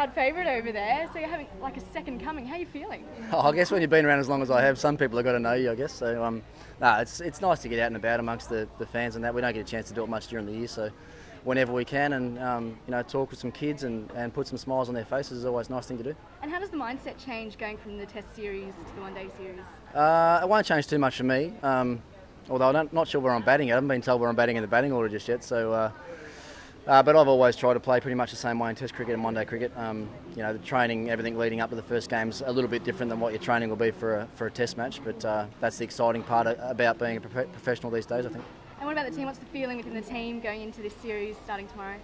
crowd favourite over there, so you're having like a second coming. How are you feeling? Oh, I guess when you've been around as long as I have, some people have got to know you, I guess. So, it's nice to get out and about amongst the fans and that. We don't get a chance to do it much during the year, so whenever we can and, talk with some kids and put some smiles on their faces is always a nice thing to do. And how does the mindset change going from the Test series to the one-day series? It won't change too much for me, although I'm not sure where I'm batting at. I haven't been told where I'm batting in the batting order just yet, so... but I've always tried to play pretty much the same way in Test cricket and one-day cricket. The training, everything leading up to the first game's a little bit different than what your training will be for a Test match. But that's the exciting part about being a professional these days, I think. And what about the team? What's the feeling within the team going into this series starting tomorrow?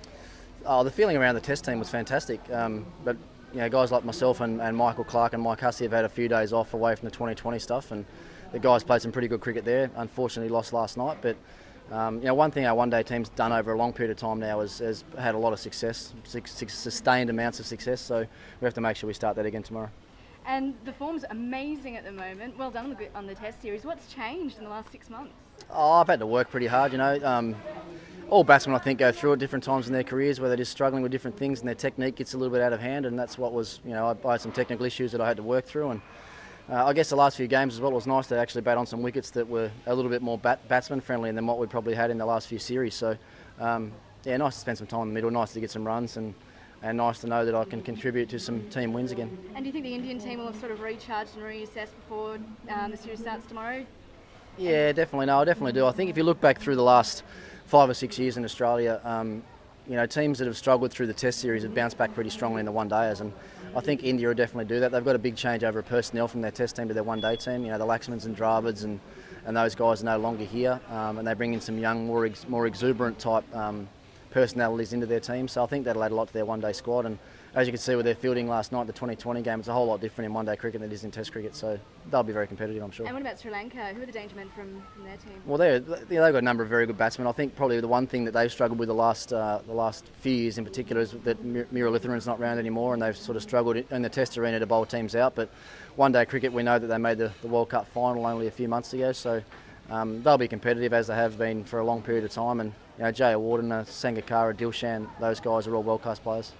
Oh, the feeling around the Test team was fantastic. But guys like myself and Michael Clark and Mike Hussey have had a few days off away from the 2020 stuff, and the guys played some pretty good cricket there. Unfortunately, lost last night, but. One thing our one-day team's done over a long period of time now has had a lot of success, sustained amounts of success, so we have to make sure we start that again tomorrow. And the form's amazing at the moment. Well done on the Test series. What's changed in the last 6 months? Oh, I've had to work pretty hard, all batsmen, I think, go through at different times in their careers where they're just struggling with different things and their technique gets a little bit out of hand, and that's what was, I had some technical issues that I had to work through, and I guess the last few games as well, it was nice to actually bat on some wickets that were a little bit more batsman friendly than what we probably had in the last few series. So, nice to spend some time in the middle, nice to get some runs, and nice to know that I can contribute to some team wins again. And do you think the Indian team will have sort of recharged and reassessed before the series starts tomorrow? Yeah, definitely. No, I definitely do. I think if you look back through the last 5 or 6 years in Australia, teams that have struggled through the Test series have bounced back pretty strongly in the one-dayers, and I think India will definitely do that. They've got a big change over of personnel from their Test team to their one-day team. The Laxmans and Dravids and those guys are no longer here, and they bring in some young, more exuberant type personalities into their team. So I think that'll add a lot to their one-day squad. And as you can see with their fielding last night, the 2020 game, it's a whole lot different in one-day cricket than it is in Test cricket. So they'll be very competitive, I'm sure. And what about Sri Lanka? Who are the danger men from their team? Well, they've got a number of very good batsmen. I think probably the one thing that they've struggled with the last few years in particular is that Muralitharan's not around anymore, and they've sort of struggled in the Test arena to bowl teams out. But one-day cricket, we know that they made the World Cup final only a few months ago, so they'll be competitive as they have been for a long period of time. And Jay Warden, Sangakkara, Dilshan, those guys are all world-class players.